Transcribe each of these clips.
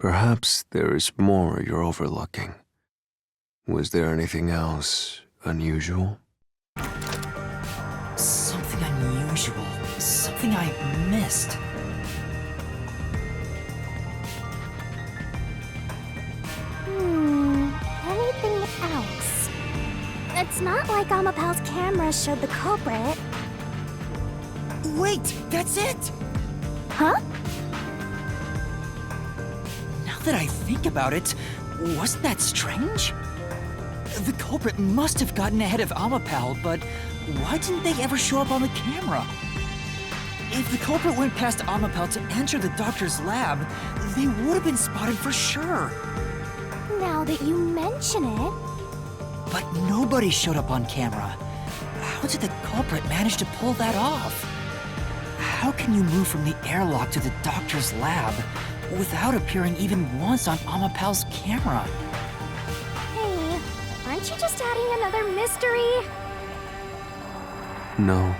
Perhaps there is more you're overlooking. Was there anything else unusual? Something unusual. Something I missed. Anything else? It's not like Amapal's camera showed the culprit. Wait, that's it! Huh? Now that I think about it, wasn't that strange? The culprit must have gotten ahead of Amapal, but why didn't they ever show up on the camera? If the culprit went past Amapal to enter the doctor's lab, they would have been spotted for sure. Now that you mention it... But nobody showed up on camera. How did the culprit manage to pull that off? How can you move from the airlock to the doctor's lab without appearing even once on Amapal's camera? Hey, aren't you just adding another mystery? No.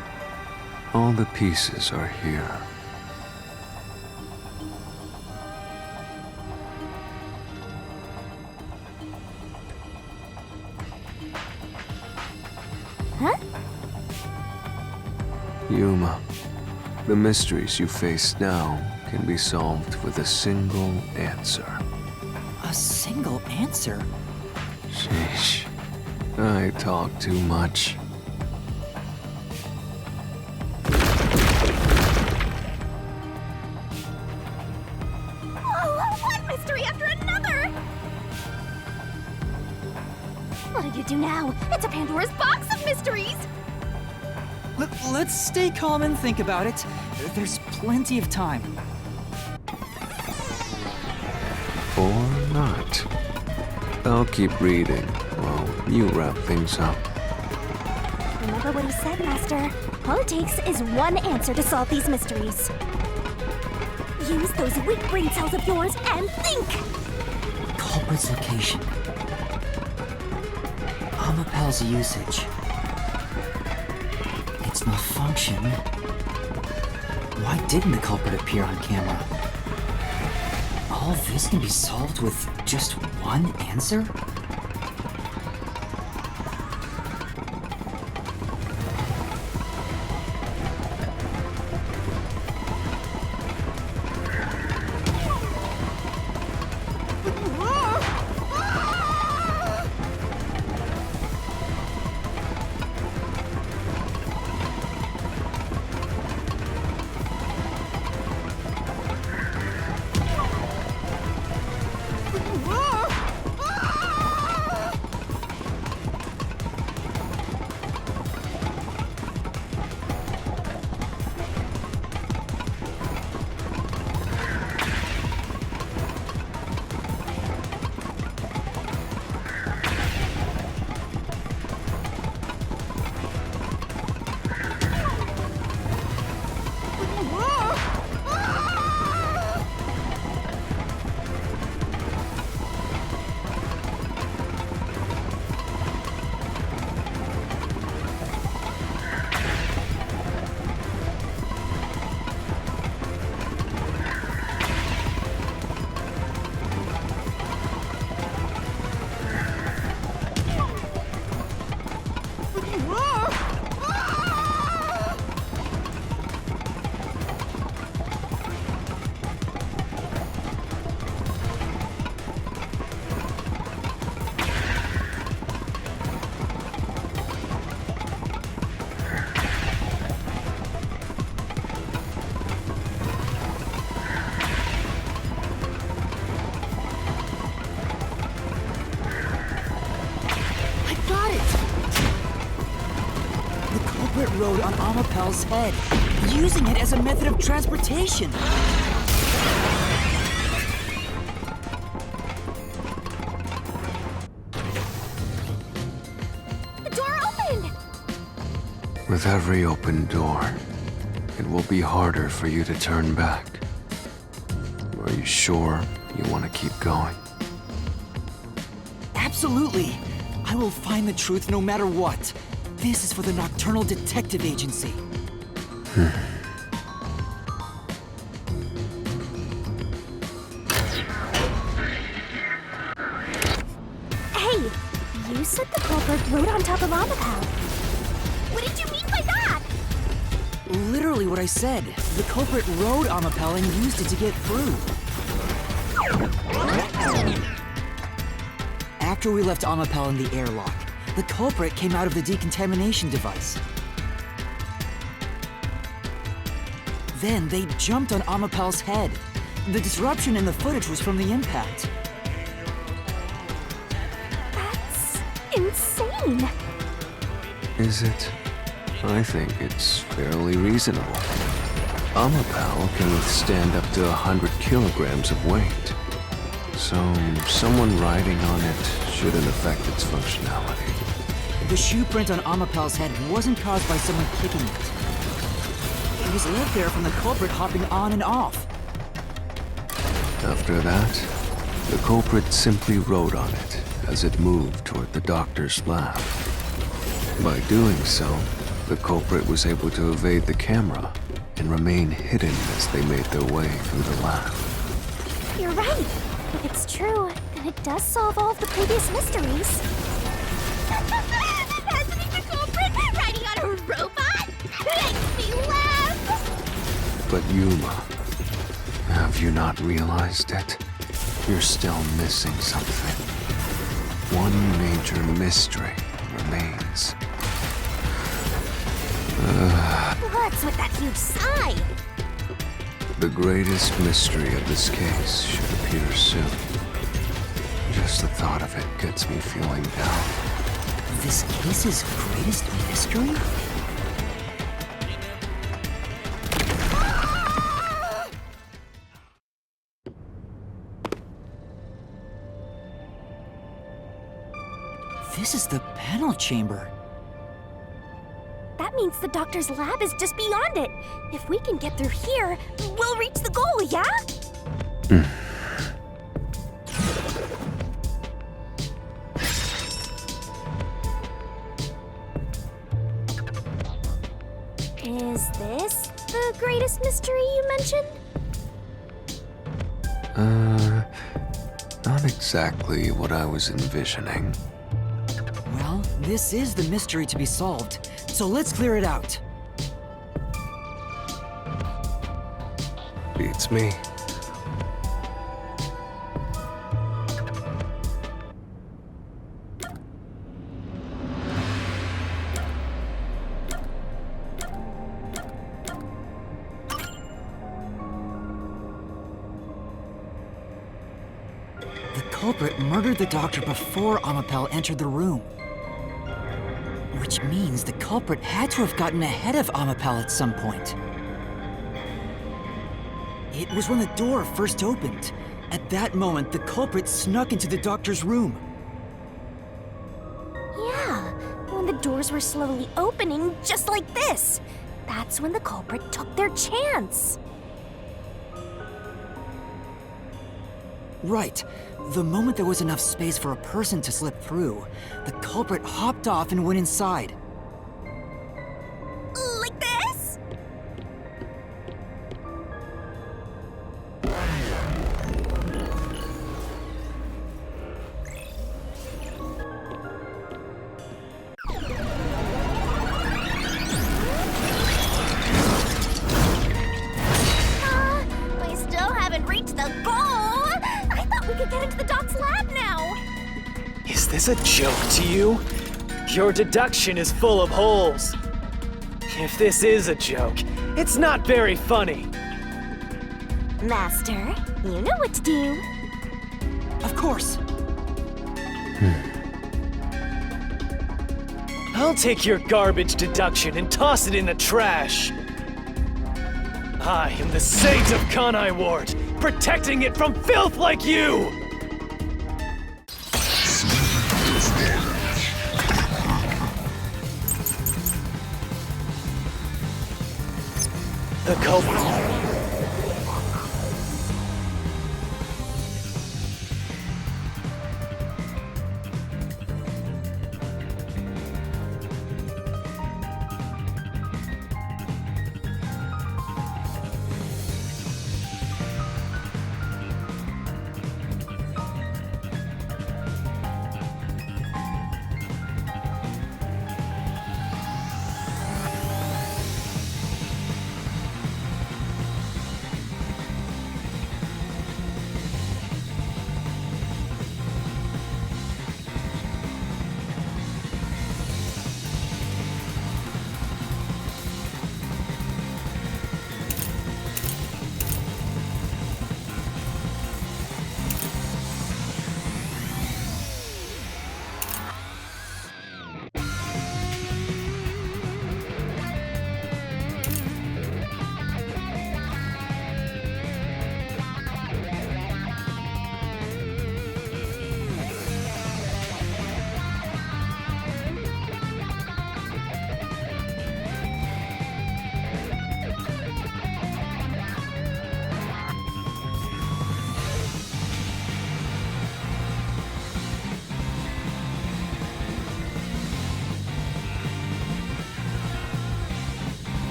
All the pieces are here. Huh? Yuma, the mysteries you face now can be solved with a single answer. A single answer? Sheesh. I talk too much. One mystery after another! What do you do now? It's a Pandora's box of mysteries! Let's stay calm and think about it. There's plenty of time. Or not. I'll keep reading while you wrap things up. Remember what he said, Master. All it takes is one answer to solve these mysteries. Use those weak brain cells of yours and think! Culprit's location. Amapal's usage. Its malfunction. Why didn't the culprit appear on camera? All this can be solved with just one answer? Rode on Amapal's head, using it as a method of transportation. The door opened! With every open door, it will be harder for you to turn back. Are you sure you want to keep going? Absolutely. I will find the truth no matter what. This is for the Nocturnal Detective Agency. but the culprit rode on top of Amapal. What did you mean by that? Literally what I said. The culprit rode Amapal and used it to get through. After we left Amapal in the airlock, the culprit came out of the decontamination device. Then they jumped on Amapal's head. The disruption in the footage was from the impact. That's insane. Is it? I think it's fairly reasonable. Amapal can withstand up to 100 kilograms of weight. So, someone riding on it shouldn't affect its functionality. The shoe print on Amapal's head wasn't caused by someone kicking it. It was left there from the culprit hopping on and off. After that, the culprit simply rode on it as it moved toward the doctor's lab. By doing so, the culprit was able to evade the camera and remain hidden as they made their way through the lab. You're right. If it's true, then it does solve all of the previous mysteries. Hasn't he the culprit riding on a robot? Makes me laugh! But Yuma, have you not realized it? You're still missing something. One major mystery remains. What's with that huge sigh? The greatest mystery of this case should appear soon. Just the thought of it gets me feeling down. This case's greatest mystery? This is the panel chamber. That means the doctor's lab is just beyond it. If we can get through here, we'll reach the goal, yeah? Is this the greatest mystery you mentioned? Not exactly what I was envisioning. Well, this is the mystery to be solved, so let's clear it out. Beats me. The culprit murdered the doctor before Amapal entered the room. Which means the culprit had to have gotten ahead of Amapal at some point. It was when the door first opened. At that moment, the culprit snuck into the doctor's room. Yeah, when the doors were slowly opening, just like this. That's when the culprit took their chance. Right. The moment there was enough space for a person to slip through, the culprit hopped off and went inside. Like this? We still haven't reached the goal! I thought we could get into the doc's lab now! Is this a joke to you? Your deduction is full of holes. If this is a joke, it's not very funny. Master, you know what to do. Of course. I'll take your garbage deduction and toss it in the trash. I am the Sage of Kanai Ward, protecting it from filth like you! The culprit.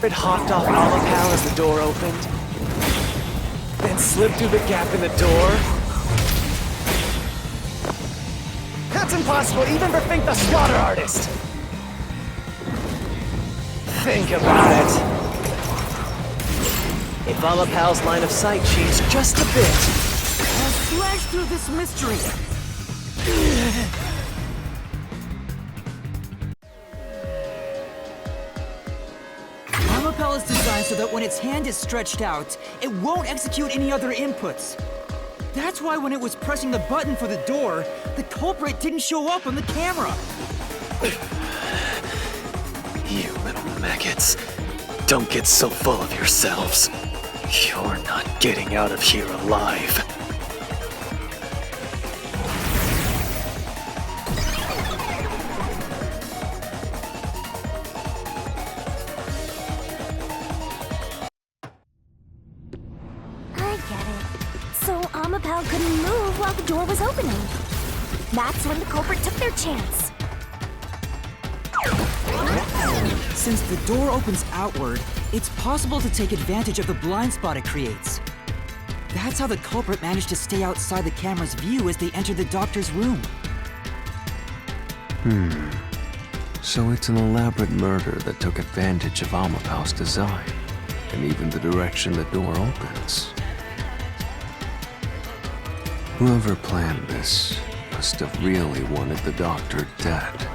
It hopped off Amaterasu as the door opened, then slipped through the gap in the door. That's impossible even for Fink the Slaughter Artist! Think about it. If Amaterasu's line of sight changed just a bit, I'll slash through this mystery. Amapel is designed so that when its hand is stretched out, it won't execute any other inputs. That's why when it was pressing the button for the door, the culprit didn't show up on the camera. you little maggots, don't get so full of yourselves. You're not getting out of here alive. I get it. So Amapel couldn't move while the door was opening. That's when the culprit took their chance. Since the door opens outward, it's possible to take advantage of the blind spot it creates. That's how the culprit managed to stay outside the camera's view as they entered the doctor's room. So it's an elaborate murder that took advantage of Amapau's design, and even the direction the door opens. Whoever planned this must have really wanted the doctor dead.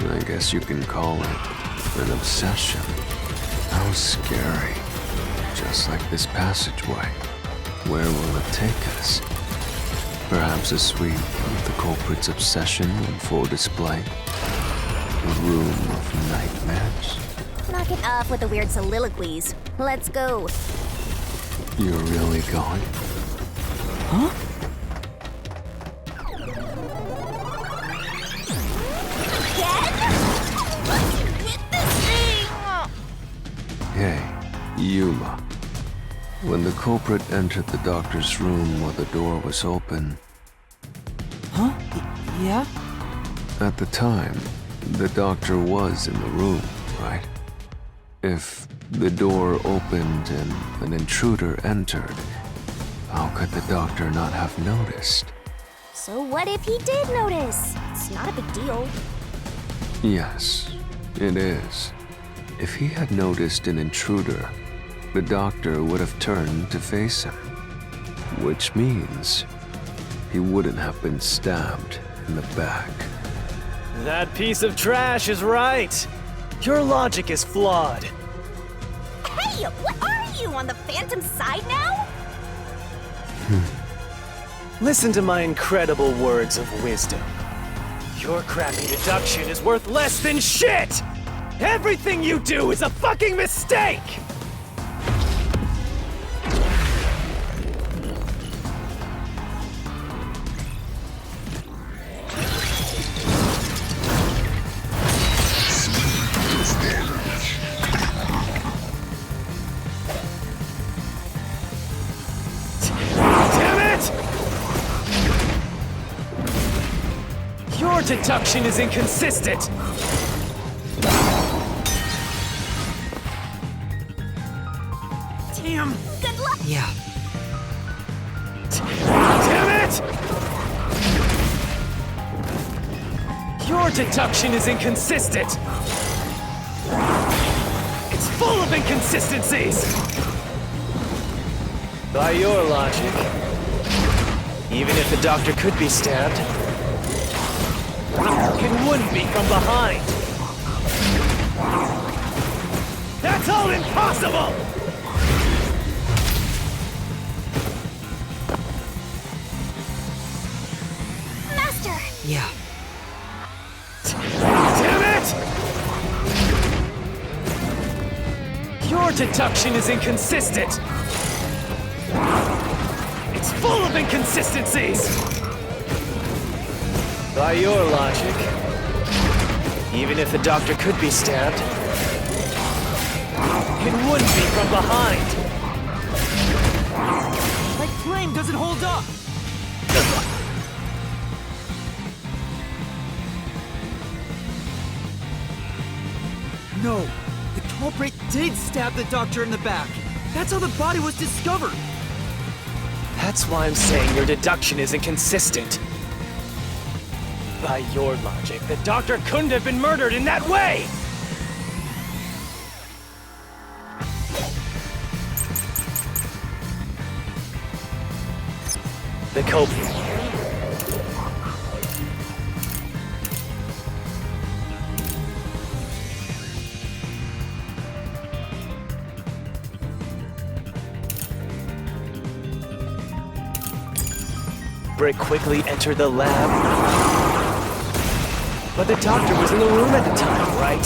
I guess you can call it an obsession. How scary. Just like this passageway. Where will it take us? Perhaps a suite of the culprit's obsession on full display? A room of nightmares? Knock it off with the weird soliloquies. Let's go. You're really going? Huh? Hey, Yuma. When the culprit entered the doctor's room while the door was open, Huh? Yeah? at the time, the doctor was in the room, right? If the door opened and an intruder entered, how could the doctor not have noticed? So what if he did notice? It's not a big deal. Yes, it is. If he had noticed an intruder, the doctor would have turned to face him. Which means he wouldn't have been stabbed in the back. That piece of trash is right. Your logic is flawed. Hey, what are you, on the Phantom side now? Listen to my incredible words of wisdom. Your crappy deduction is worth less than shit! Everything you do is a fucking mistake! Damn it! Your deduction is inconsistent! Damn. Good luck. Yeah. Damn it! Your deduction is inconsistent! It's full of inconsistencies! By your logic, even if the doctor could be stabbed, it wouldn't be from behind! That's all impossible! Master! Yeah. Damn it! Your deduction is inconsistent! It's full of inconsistencies! By your logic, even if the doctor could be stabbed, it wouldn't be from behind! Like flame doesn't hold up! No, the culprit did stab the doctor in the back. That's how the body was discovered. That's why I'm saying your deduction isn't consistent. By your logic, the doctor couldn't have been murdered in that way! The culprit. Brick quickly entered the lab. But the doctor was in the room at the time, right?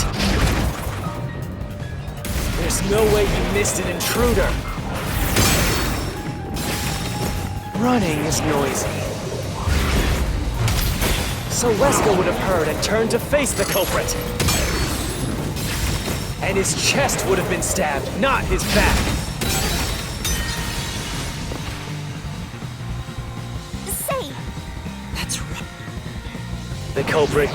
There's no way you missed an intruder. Running is noisy. So Wesker would have heard and turned to face the culprit. And his chest would have been stabbed, not his back. Say, That's right. The culprit.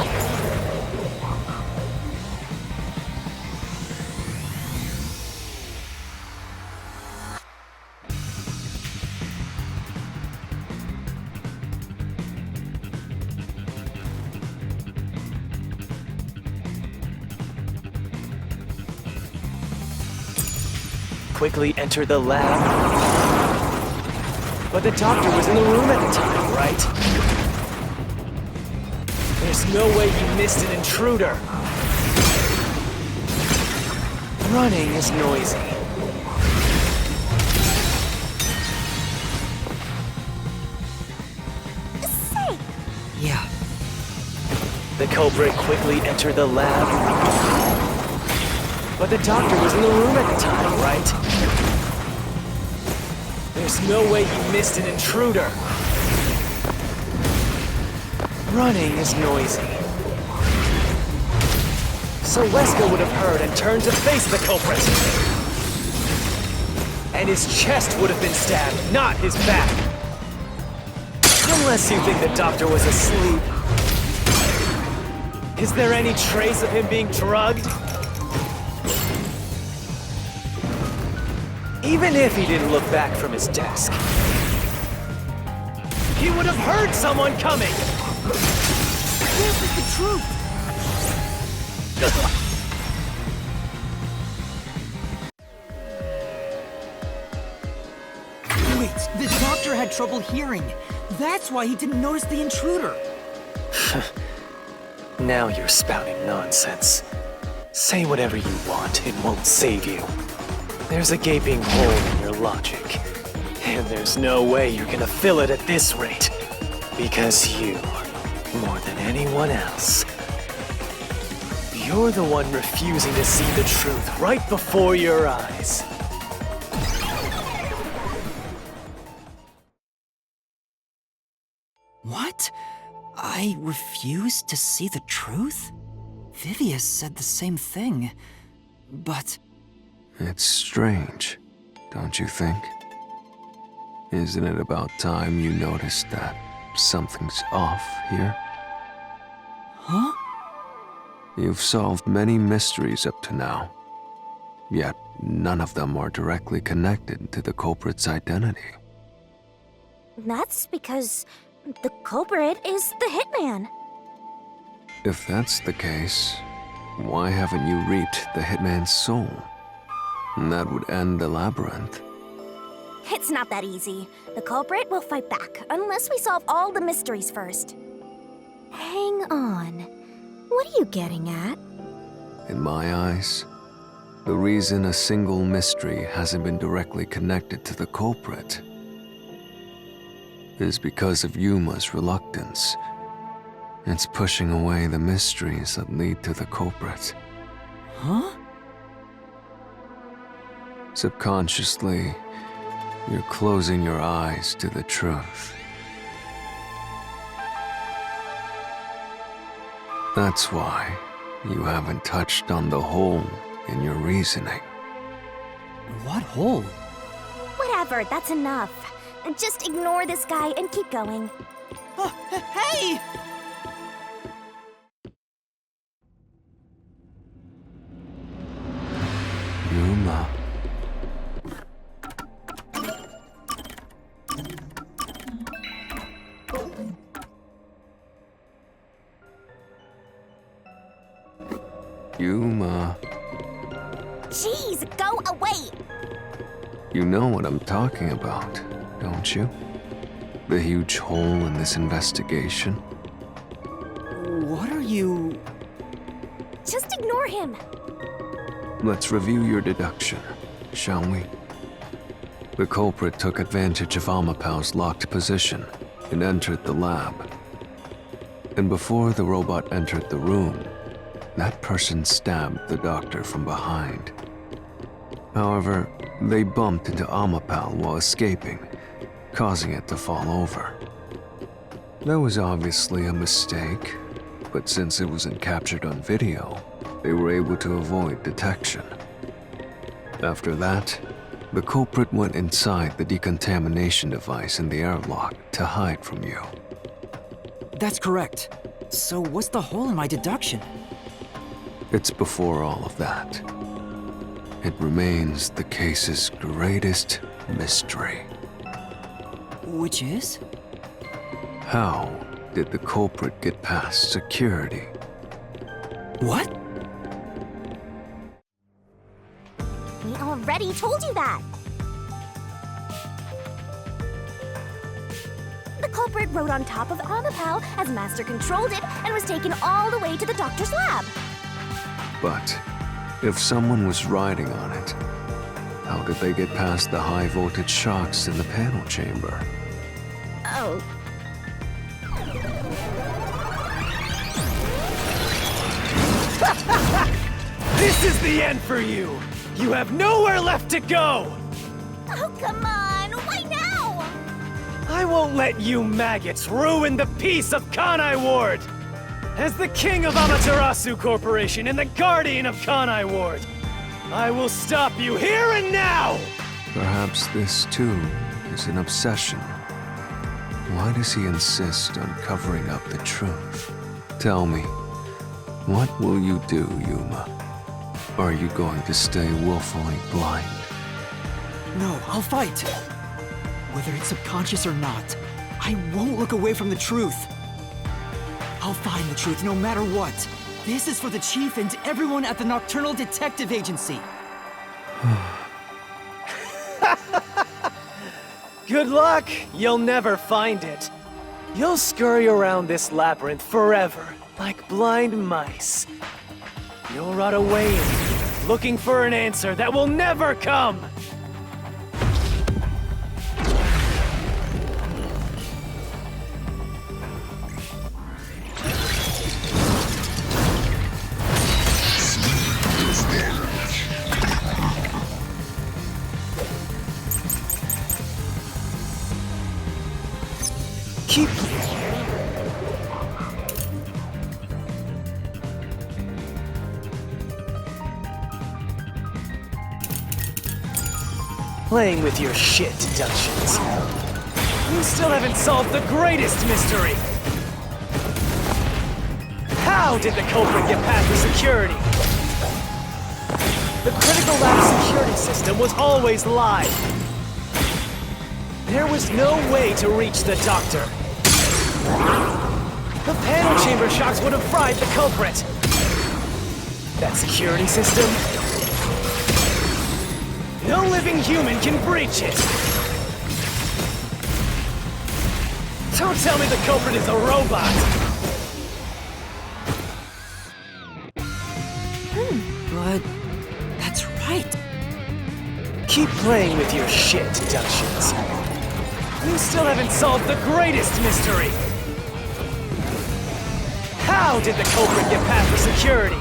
Quickly entered the lab. But the doctor was in the room at the time, right? There's no way you missed an intruder. Running is noisy. say, Yeah. The culprit quickly entered the lab. But the doctor was in the room at the time, right? There's no way you missed an intruder. Running is noisy. So Wesker would have heard and turned to face the culprit. And his chest would have been stabbed, not his back. Unless you think the doctor was asleep. Is there any trace of him being drugged? Even if he didn't look back from his desk, he would have heard someone coming! This is the truth! Wait, the doctor had trouble hearing. That's why he didn't notice the intruder. Now you're spouting nonsense. Say whatever you want, it won't save you. There's a gaping hole in your logic. And there's no way you're gonna fill it at this rate. Because you, more than anyone else, you're the one refusing to see the truth right before your eyes. What? I refuse to see the truth? Vivius said the same thing. But... It's strange, don't you think? Isn't it about time you noticed that something's off here? Huh? You've solved many mysteries up to now, yet none of them are directly connected to the culprit's identity. that's because the culprit is the hitman. If that's the case, why haven't you reaped the hitman's soul? That would end the Labyrinth. It's not that easy. The culprit will fight back, unless we solve all the mysteries first. Hang on. What are you getting at? In my eyes, the reason a single mystery hasn't been directly connected to the culprit is because of Yuma's reluctance. It's pushing away the mysteries that lead to the culprit. Huh? Subconsciously, you're closing your eyes to the truth. That's why you haven't touched on the hole in your reasoning. What hole? Whatever. Clifford, that's enough. Just ignore this guy and keep going. Oh, hey! Yuma. Yuma. Jeez, go away! You know what I'm talking about, don't you? The huge hole in this investigation? What are you... Just ignore him. Let's review your deduction, shall we? The culprit took advantage of Amapau's locked position and entered the lab. And before the robot entered the room, that person stabbed the doctor from behind. However, they bumped into Amapau while escaping, causing it to fall over. That was obviously a mistake, but since it wasn't captured on video, they were able to avoid detection. After that, the culprit went inside the decontamination device in the airlock to hide from you. That's correct. So what's the hole in my deduction? It's before all of that. It remains the case's greatest mystery. Which is? How did the culprit get past security? What? We already told you that. The culprit rode on top of Amapau as Master controlled it and was taken all the way to the doctor's lab. But if someone was riding on it, how did they get past the high voltage shocks in the panel chamber? Oh. This is the end for you! You have nowhere left to go! Oh, come on! Why now? I won't let you maggots ruin the peace of Kanai Ward! As the king of Amaterasu Corporation and the guardian of Kanai Ward, I will stop you here and now! Perhaps this, too, is an obsession. Why does he insist on covering up the truth? Tell me, what will you do, Yuma? Are you going to stay willfully blind? No, I'll fight. Whether it's subconscious or not, I won't look away from the truth. I'll find the truth no matter what. This is for the Chief and everyone at the Nocturnal Detective Agency. Good luck! You'll never find it. You'll scurry around this labyrinth forever, like blind mice. You'll rot away in it, looking for an answer that will never come! Keep playing with your shit deductions. You still haven't solved the greatest mystery! How did the culprit get past the security? The critical lab security system was always live. There was no way to reach the doctor. The panel chamber shocks would have fried the culprit. That security system? No living human can breach it. Don't tell me the culprit is a robot. But that's right. Keep playing with your shit deductions. You still haven't solved the greatest mystery. How did the culprit get past the security?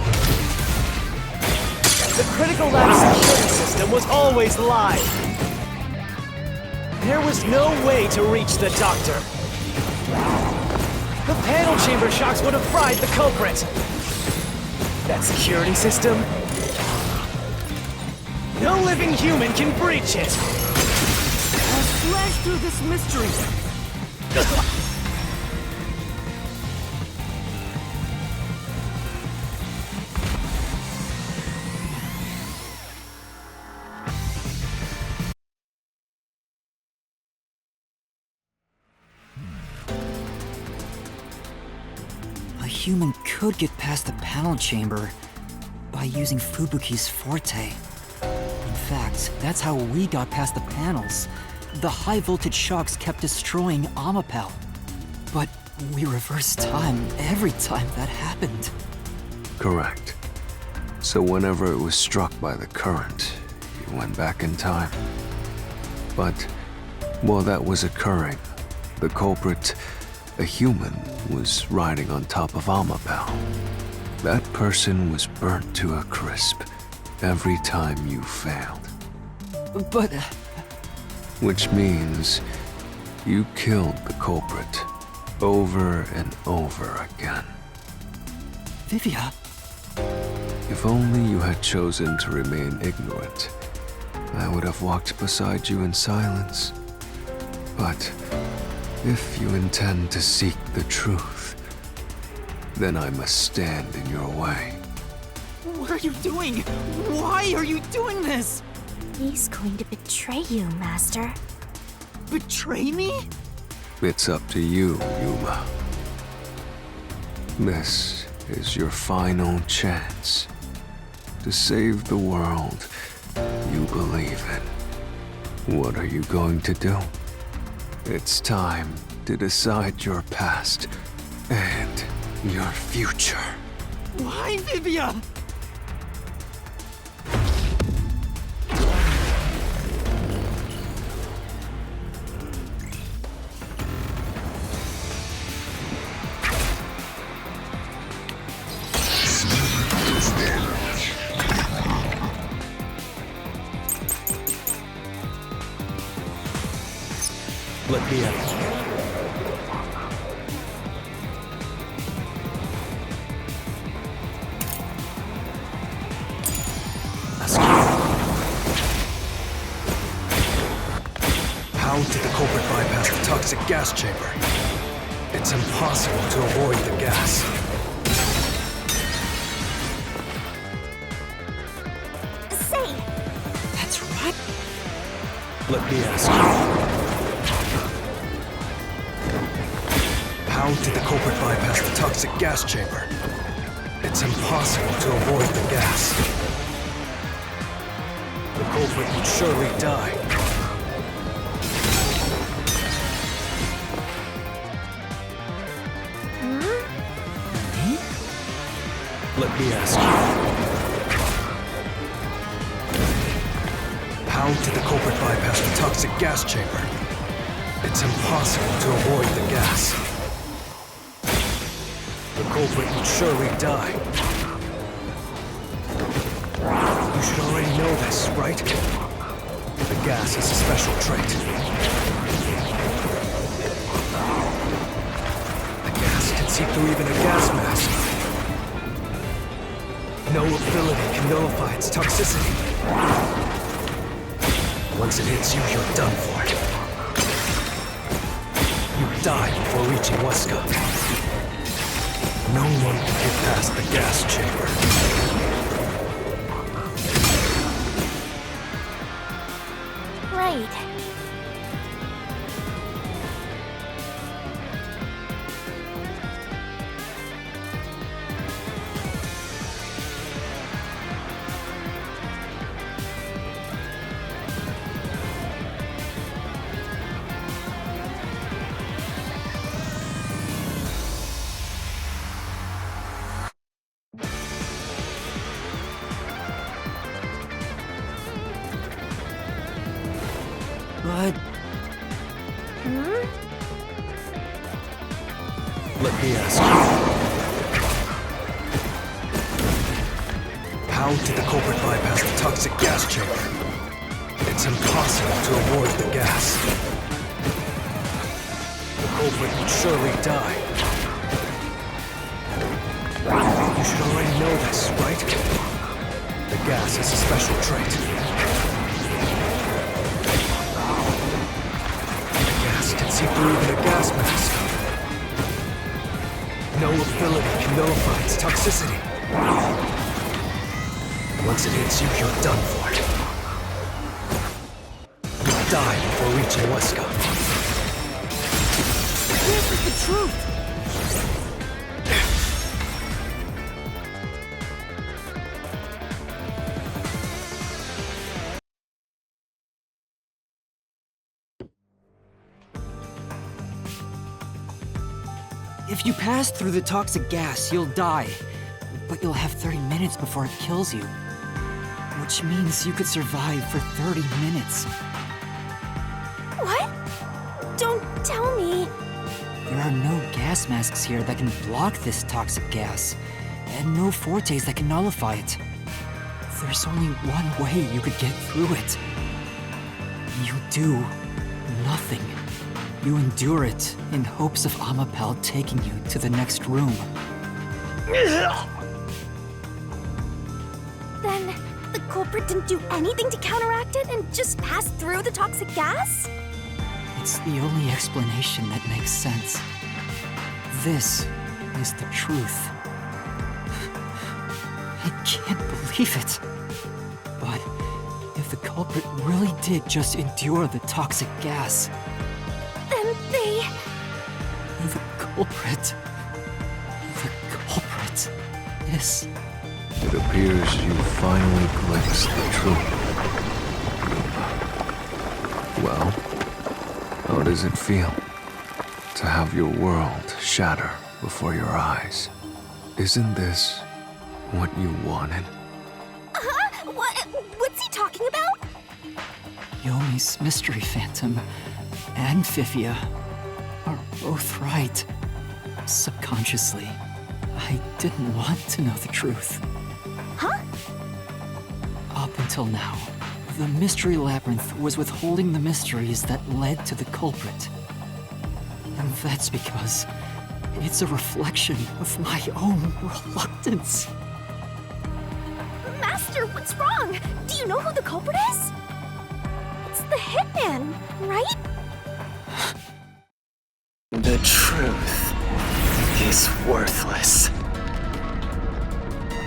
The critical lab security system was always live. There was no way to reach the doctor. The panel chamber shocks would have fried the culprit. That security system? No living human can breach it. Slash through this mystery! A human could get past the panel chamber by using Fubuki's forte. In fact, that's how we got past the panels. The high voltage shocks kept destroying Amapel. But we reversed time every time that happened. Correct. So whenever it was struck by the current, you went back in time. But while that was occurring, the culprit, a human, was riding on top of Amapel. That person was burnt to a crisp every time you failed. But... Which means you killed the culprit over and over again. Vivia... If only you had chosen to remain ignorant, I would have walked beside you in silence. But if you intend to seek the truth, then I must stand in your way. What are you doing? Why are you doing this? He's going to betray you, Master. Betray me? It's up to you, Yuma. This is your final chance to save the world you believe in. What are you going to do? It's time to decide your past and your future. Why, Vivia? Let me out. How did the culprit bypass the toxic gas chamber? It's impossible to avoid the gas. Say! That's right. Let me ask you. How did the culprit bypass the toxic gas chamber? It's impossible to avoid the gas. The culprit would surely die. Let me ask you. How did the culprit bypass the toxic gas chamber? It's impossible to avoid the gas. The culprit would surely die. You should already know this, right? The gas is a special trait. The gas can see through even a gas mask. No ability can nullify its toxicity. Once it hits you, you're done for. You die before reaching Weska. No one can get past the gas chamber. Right. But... Let me ask you. How did the culprit bypass the toxic gas chamber? It's impossible to avoid the gas. The culprit would surely die. You should already know this, right? The gas is a special trait. deeper even a gas mask. No ability can nullify its toxicity. Once it hits you, you're done for. You'll die before reaching Weska. This is the truth! If you pass through the toxic gas, you'll die. But you'll have 30 minutes before it kills you. Which means you could survive for 30 minutes. What? Don't tell me. There are no gas masks here that can block this toxic gas, and no fortes that can nullify it. There's only one way you could get through it. You do nothing. You endure it in hopes of Amapal taking you to the next room. Then the culprit didn't do anything to counteract it and just passed through the toxic gas? It's the only explanation that makes sense. This is the truth. I can't believe it. But if the culprit really did just endure the toxic gas, Then they... the culprit is... It appears you finally glimpsed the truth. Well, how does it feel to have your world shatter before your eyes? Isn't this what you wanted? What's he talking about? Yomi's Mystery Phantom and Fifia are both right. Subconsciously, I didn't want to know the truth. Huh? Up until now, the Mystery Labyrinth was withholding the mysteries that led to the culprit. And that's because it's a reflection of my own reluctance. Master, what's wrong? Do you know who the culprit is? It's the hitman, right? The truth is worthless.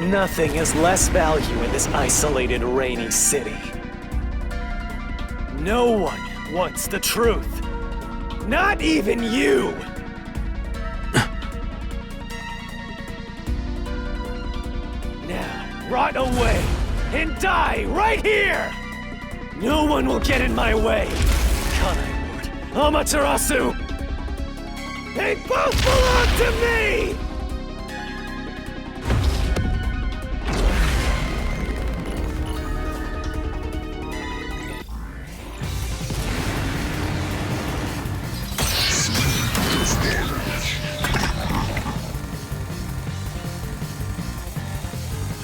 Nothing has less value in this isolated, rainy city. No one wants the truth. Not even you! Now, rot away and die right here! No one will get in my way! Kanai Lord, Amaterasu! They both belong to me!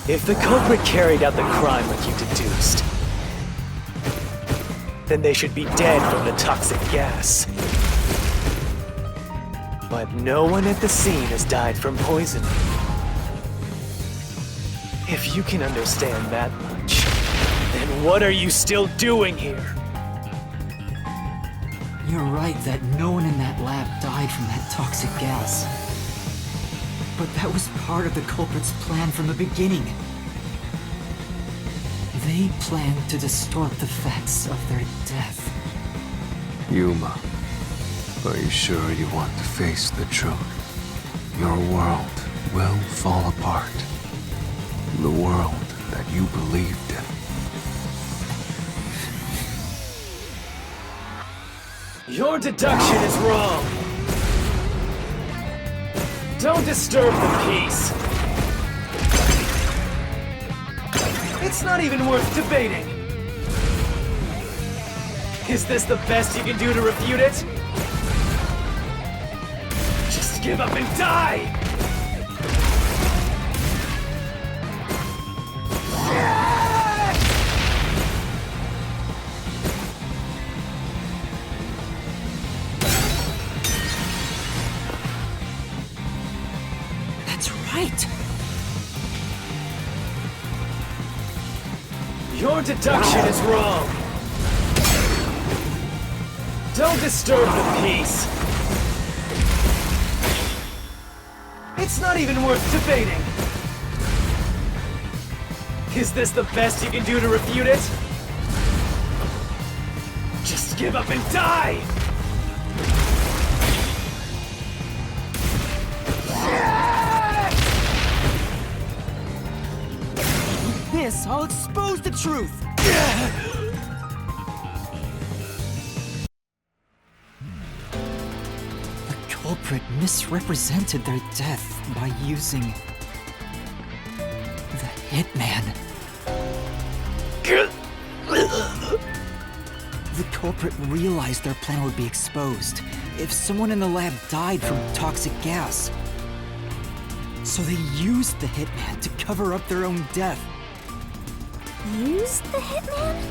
If the culprit carried out the crime like you deduced, then they should be dead from the toxic gas. But no one at the scene has died from poisoning. If you can understand that much, then what are you still doing here? You're right that no one in that lab died from that toxic gas. But that was part of the culprit's plan from the beginning. They planned to distort the facts of their death. Yuma, are you sure you want to face the truth? Your world will fall apart. The world that you believed in. Your deduction is wrong. Don't disturb the peace. It's not even worth debating. Is this the best you can do to refute it? Just give up and die! That's right. Your deduction is wrong. Don't disturb the peace. It's not even worth debating. Is this the best you can do to refute it? Just give up and die! This, I'll expose the truth! The culprit misrepresented their death by using the hitman. The culprit realized their plan would be exposed if someone in the lab died from toxic gas. So they used the hitman to cover up their own death. Used the hitman?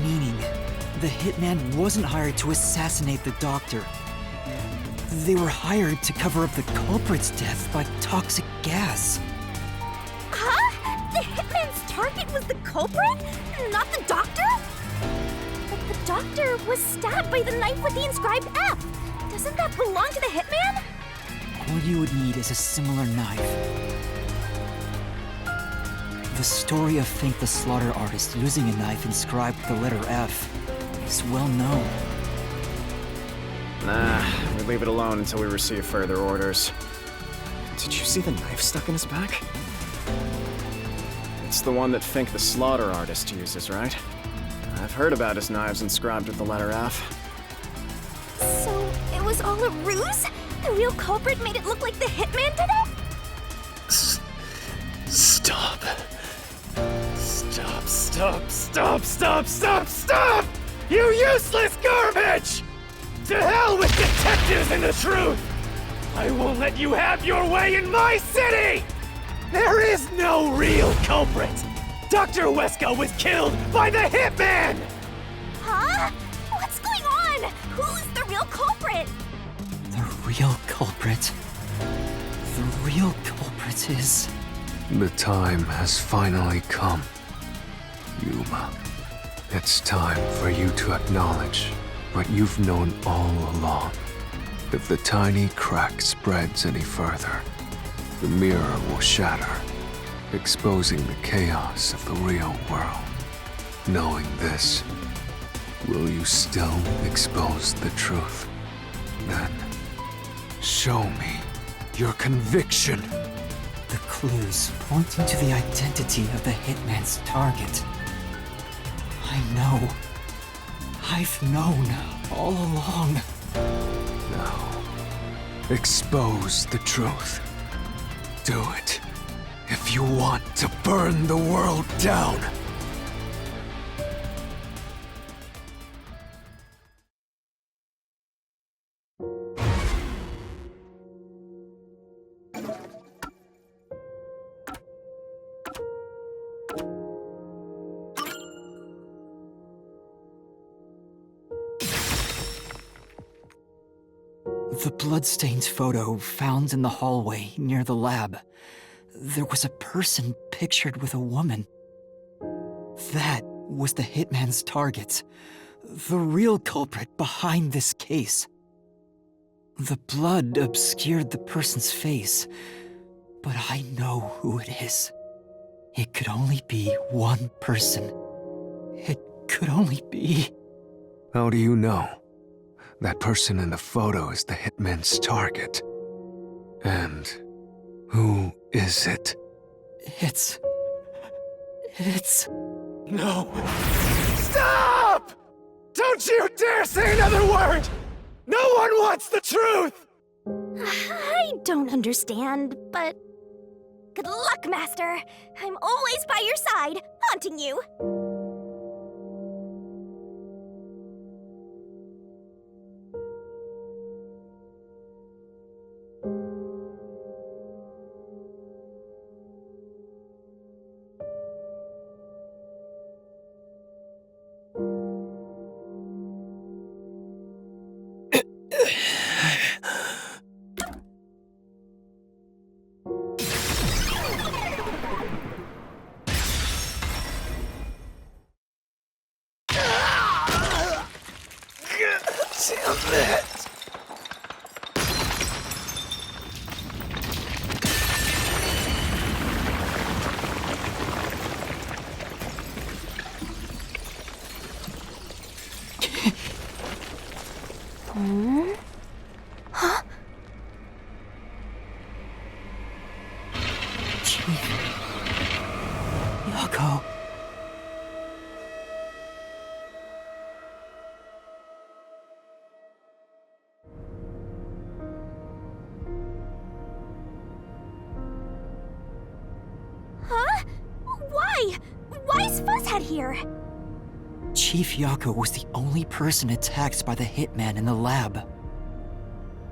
Meaning, the hitman wasn't hired to assassinate the doctor. They were hired to cover up the culprit's death by toxic gas. Huh? The hitman's target was the culprit? Not the doctor? But the doctor was stabbed by the knife with the inscribed F. Doesn't that belong to the hitman? All you would need is a similar knife. The story of Fink the Slaughter Artist using a knife inscribed with the letter F is well known. Nah, we leave it alone until we receive further orders. Did you see the knife stuck in his back? It's the one that Fink the Slaughter Artist uses, right? I've heard about his knives inscribed with the letter F. So it was all a ruse? The real culprit made it look like the hitman did it? Stop. Stop! You useless garbage! To hell with detectives and the truth! I won't let you have your way in my city! There is no real culprit! Dr. Weska was killed by the hitman! Huh? What's going on? Who's the real culprit? The real culprit. The real culprit is... The time has finally come. Yuma, it's time for you to acknowledge what you've known all along. If the tiny crack spreads any further, the mirror will shatter, exposing the chaos of the real world. Knowing this, will you still expose the truth? Then, show me your conviction. The clues pointing to the identity of the hitman's target. I know. I've known all along. Now, expose the truth. Do it if you want to burn the world down. The bloodstained photo found in the hallway near the lab. There was a person pictured with a woman. That was the hitman's target. The real culprit behind this case. The blood obscured the person's face, but I know who it is. It could only be one person. It could only be... How do you know? That person in the photo is the hitman's target. And who is it? It's... No! Stop! Don't you dare say another word! No one wants the truth! I don't understand, but... Good luck, Master! I'm always by your side, haunting you! is Fuzzhead here? Chief Yako was the only person attacked by the hitman in the lab.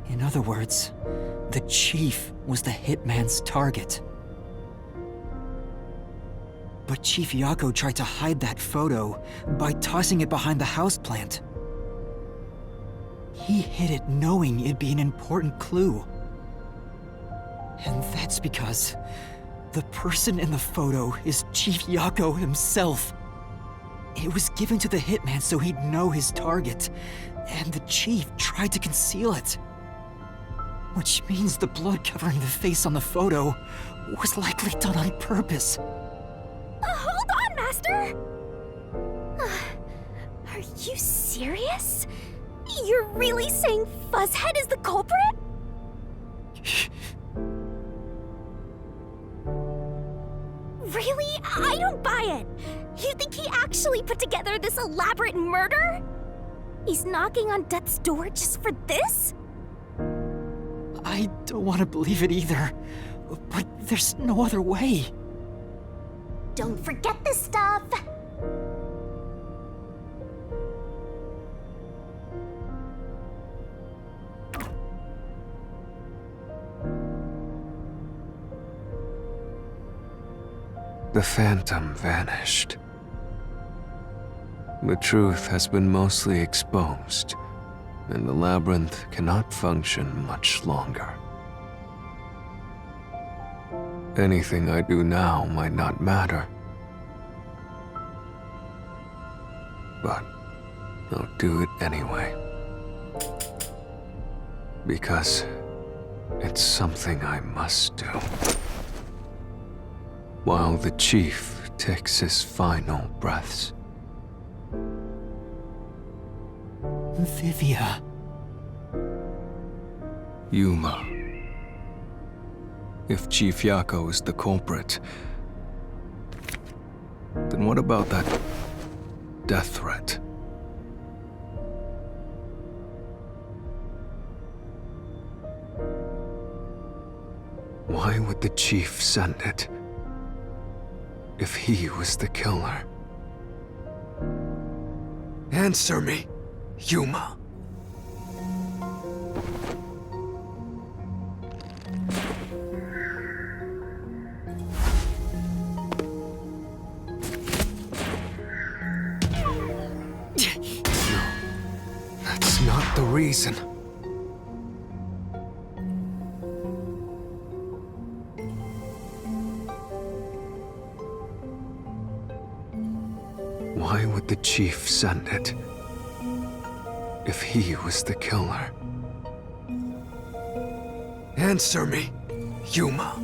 In other words, the Chief was the hitman's target. But Chief Yako tried to hide that photo by tossing it behind the houseplant. He hid it knowing it'd be an important clue. And that's because the person in the photo is Chief Yako himself. It was given to the hitman so he'd know his target, and the Chief tried to conceal it. Which means the blood covering the face on the photo was likely done on purpose. Hold on, Master! Are you serious? You're really saying Fuzzhead is the culprit? Really? I don't buy it. You think he actually put together this elaborate murder? He's knocking on death's door just for this? I don't want to believe it either, but there's no other way. Don't forget this stuff. The phantom vanished. The truth has been mostly exposed, and the labyrinth cannot function much longer. Anything I do now might not matter, but I'll do it anyway. Because it's something I must do. While the Chief takes his final breaths. Vivia. Yuma. If Chief Yako is the culprit, then what about that death threat? Why would the Chief send it? If he was the killer. Answer me, Yuma. That's not the reason. Why would the Chief send it? If he was the killer. Answer me, Yuma.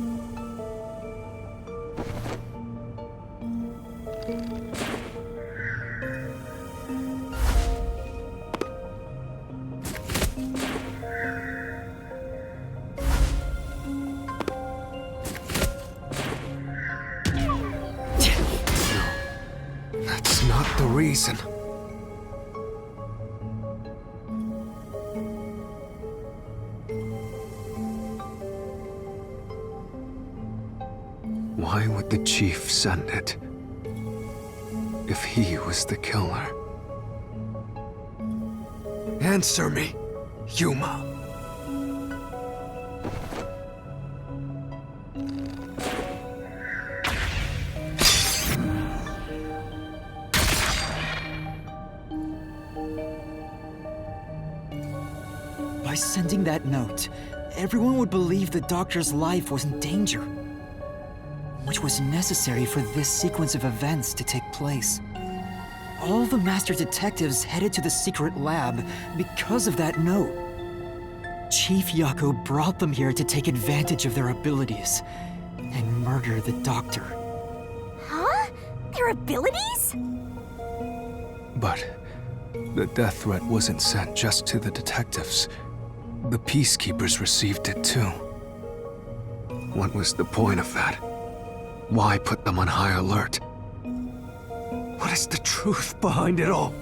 That's not the reason. Why would the Chief send it? If he was the killer. Answer me, Yuma. By sending that note, everyone would believe the doctor's life was in danger, which was necessary for this sequence of events to take place. All the master detectives headed to the secret lab because of that note. Chief Yako brought them here to take advantage of their abilities and murder the doctor. Huh? Their abilities? But the death threat wasn't sent just to the detectives. The peacekeepers received it too. What was the point of that? Why put them on high alert? What is the truth behind it all?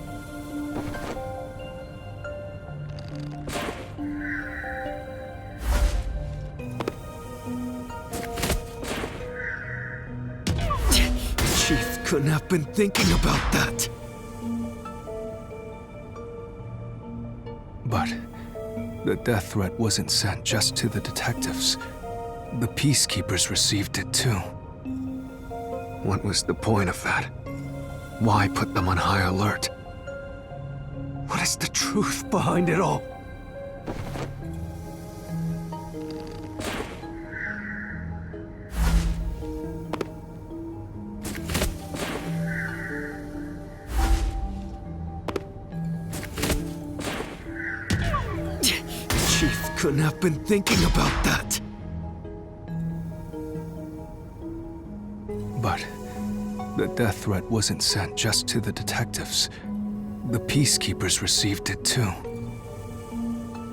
Chief couldn't have been thinking about that. But the death threat wasn't sent just to the detectives. The peacekeepers received it too. What was the point of that? Why put them on high alert? What is the truth behind it all? Chief couldn't have been thinking about that. But the death threat wasn't sent just to the detectives. The peacekeepers received it too.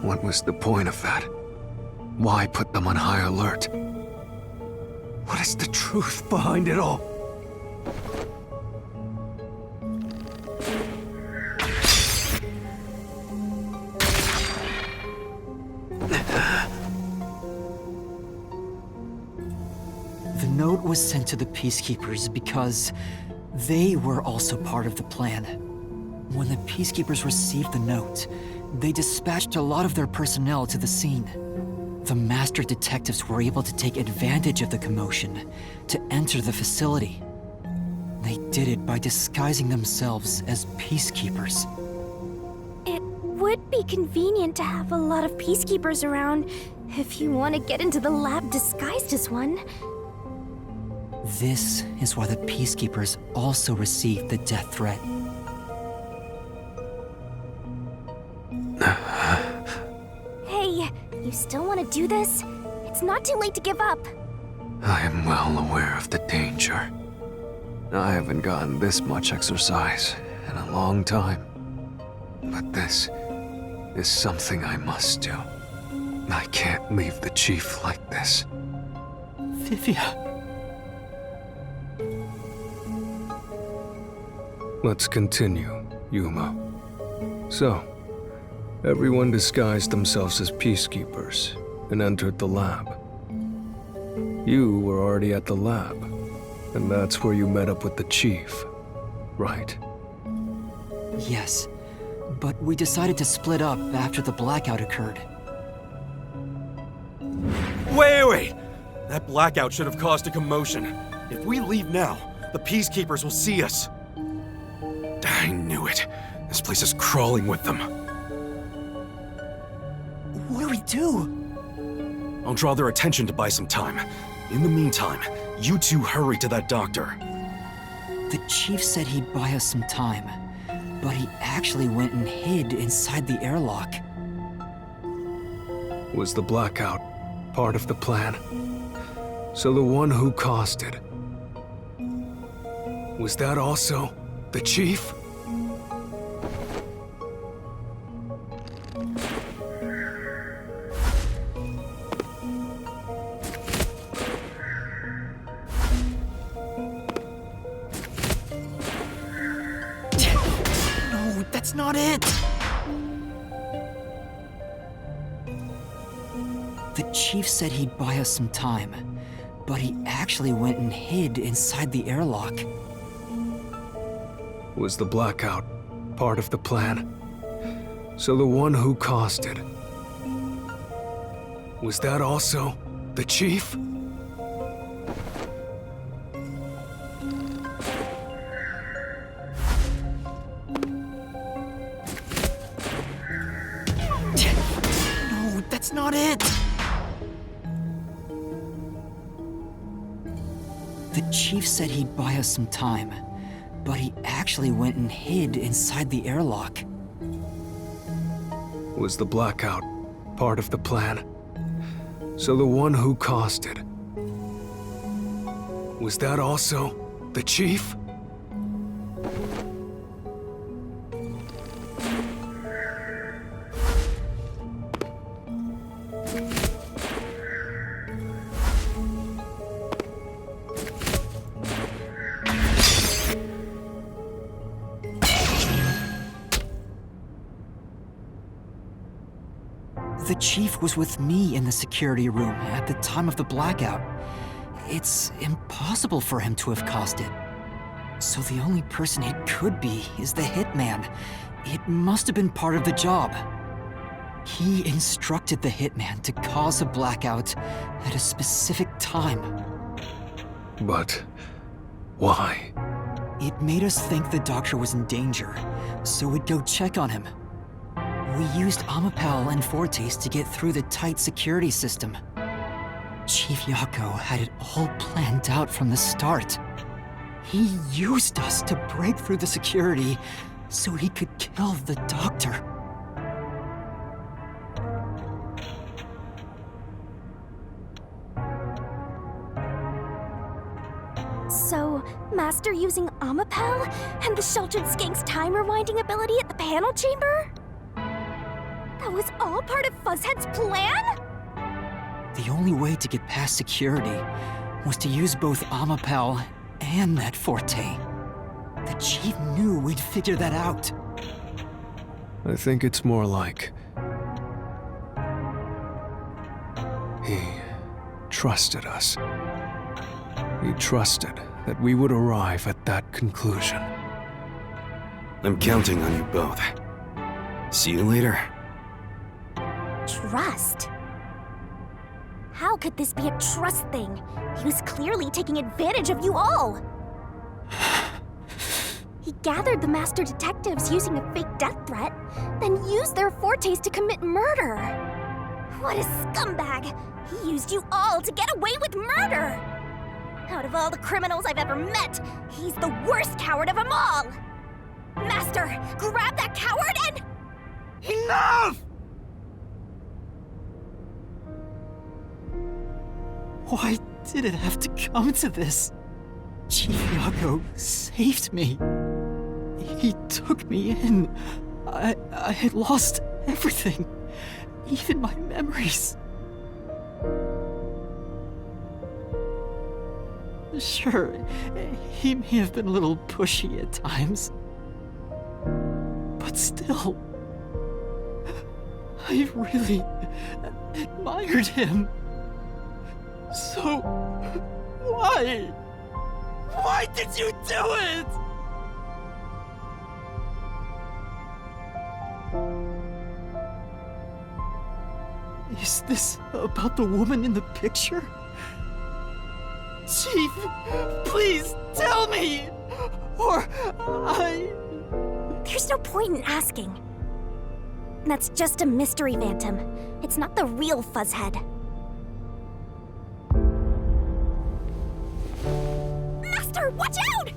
What was the point of that? Why put them on high alert? What is the truth behind it all? The note was sent to the Peacekeepers because they were also part of the plan. When the Peacekeepers received the note, they dispatched a lot of their personnel to the scene. The master detectives were able to take advantage of the commotion to enter the facility. They did it by disguising themselves as Peacekeepers. It would be convenient to have a lot of peacekeepers around if you want to get into the lab disguised as one. This is why the Peacekeepers also received the death threat. Hey, you still want to do this? It's not too late to give up. I am well aware of the danger. I haven't gotten this much exercise in a long time. But this is something I must do. I can't leave the chief like this. Vivia. Let's continue, Yuma. So, everyone disguised themselves as peacekeepers and entered the lab. You were already at the lab, and that's where you met up with the chief, right? Yes, but we decided to split up after the blackout occurred. Wait! That blackout should have caused a commotion. If we leave now, the peacekeepers will see us. I knew it. This place is crawling with them. What do we do? I'll draw their attention to buy some time. In the meantime, you two hurry to that doctor. The chief said he'd buy us some time, but he actually went and hid inside the airlock. Was the blackout part of the plan? So the one who caused it, was that also the chief? No, that's not it! The chief said he'd buy us some time, but he actually went and hid inside the airlock. Was the blackout part of the plan? So the one who caused it, was that also the chief? No, that's not it! The chief said he'd buy us some time, but he actually went and hid inside the airlock. Was the blackout part of the plan? So the one who caused it, was that also the chief? The chief was with me in the security room at the time of the blackout. It's impossible for him to have caused it. So the only person it could be is the hitman. It must have been part of the job. He instructed the hitman to cause a blackout at a specific time. But why? It made us think the doctor was in danger, so we'd go check on him. We used Amapal and Fortes to get through the tight security system. Chief Yako had it all planned out from the start. He used us to break through the security so he could kill the doctor. So, Master using Amapal and the Sheltered Skank's time rewinding ability at the panel chamber? That was all part of Fuzzhead's plan? The only way to get past security was to use both Amapal and that Forte. The Chief knew we'd figure that out. I think it's more like he trusted us. He trusted that we would arrive at that conclusion. I'm counting on you both. See you later. Trust? How could this be a trust thing? He was clearly taking advantage of you all. He gathered the master detectives using a fake death threat, then used their fortes to commit murder. What a scumbag! He used you all to get away with murder! Out of all the criminals I've ever met, he's the worst coward of them all! Master, grab that coward and... Enough! Why did it have to come to this? Chief Yako saved me. He took me in. I had lost everything, even my memories. Sure, he may have been a little pushy at times. But still, I really admired him. So, why? Why did you do it? Is this about the woman in the picture? Chief, please tell me! Or There's no point in asking. That's just a mystery phantom. It's not the real Fuzzhead. Master, watch out!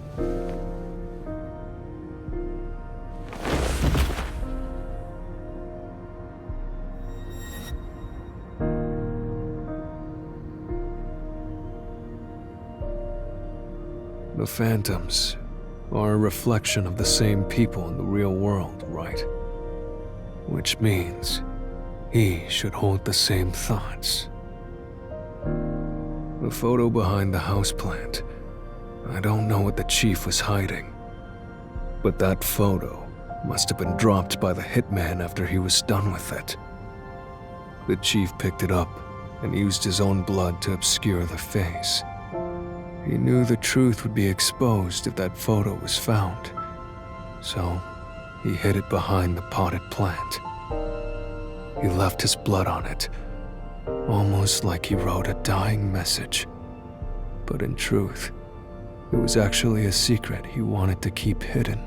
The phantoms are a reflection of the same people in the real world, right? Which means he should hold the same thoughts. The photo behind the houseplant, I don't know what the chief was hiding, but that photo must have been dropped by the hitman after he was done with it. The chief picked it up and used his own blood to obscure the face. He knew the truth would be exposed if that photo was found, so he hid it behind the potted plant. He left his blood on it, almost like he wrote a dying message. But in truth, it was actually a secret he wanted to keep hidden.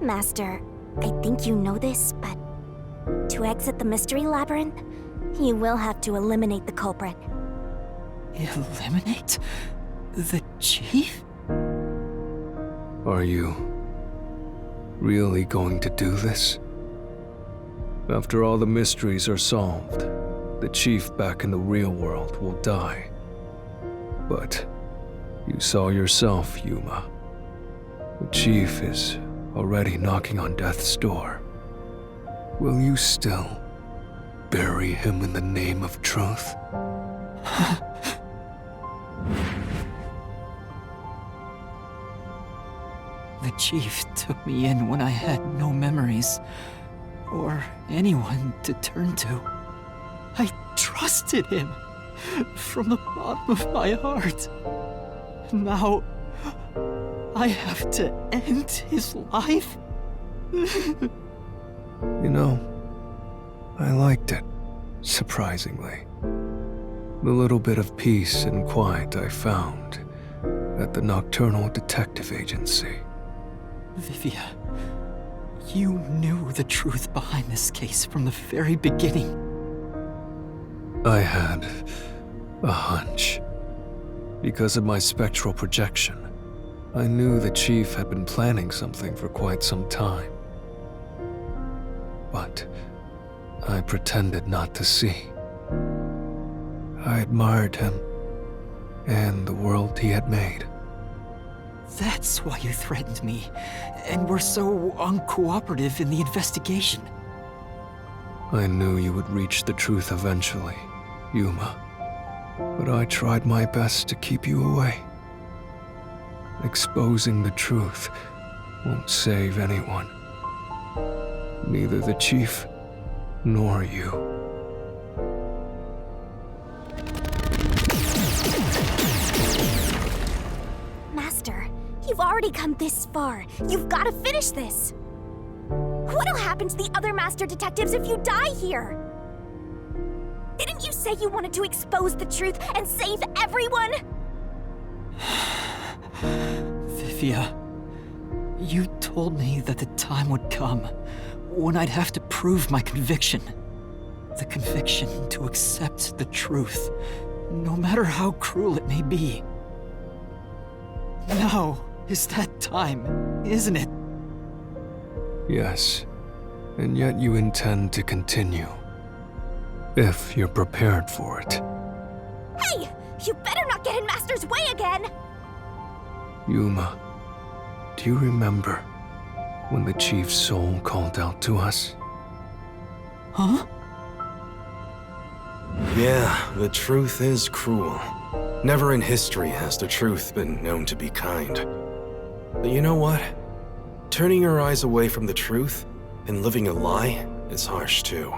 Master, I think you know this, but to exit the mystery labyrinth, you will have to eliminate the culprit. eliminate the chief? Are you really going to do this? After all the mysteries are solved, the chief back in the real world will die. But you saw yourself, Yuma. The chief is already knocking on death's door. Will you still bury him in the name of truth? The chief took me in when I had no memories, or anyone to turn to. I trusted him from the bottom of my heart. Now, I have to end his life? You know, I liked it, surprisingly. The little bit of peace and quiet I found at the Nocturnal Detective Agency. Vivia, you knew the truth behind this case from the very beginning. I had a hunch. Because of my spectral projection, I knew the Chief had been planning something for quite some time. But I pretended not to see. I admired him and the world he had made. That's why you threatened me, and were so uncooperative in the investigation. I knew you would reach the truth eventually, Yuma. But I tried my best to keep you away. Exposing the truth won't save anyone. Neither the Chief nor you. Master, you've already come this far. You've got to finish this. What'll happen to the other Master Detectives if you die here? Didn't you say you wanted to expose the truth and save everyone? Vivia, you told me that the time would come when I'd have to prove my conviction. The conviction to accept the truth, no matter how cruel it may be. Now is that time, isn't it? Yes, and yet you intend to continue. If you're prepared for it. Hey! You better not get in Master's way again! Yuma, do you remember when the Chief's soul called out to us? Huh? Yeah, the truth is cruel. Never in history has the truth been known to be kind. But you know what? Turning your eyes away from the truth and living a lie is harsh too.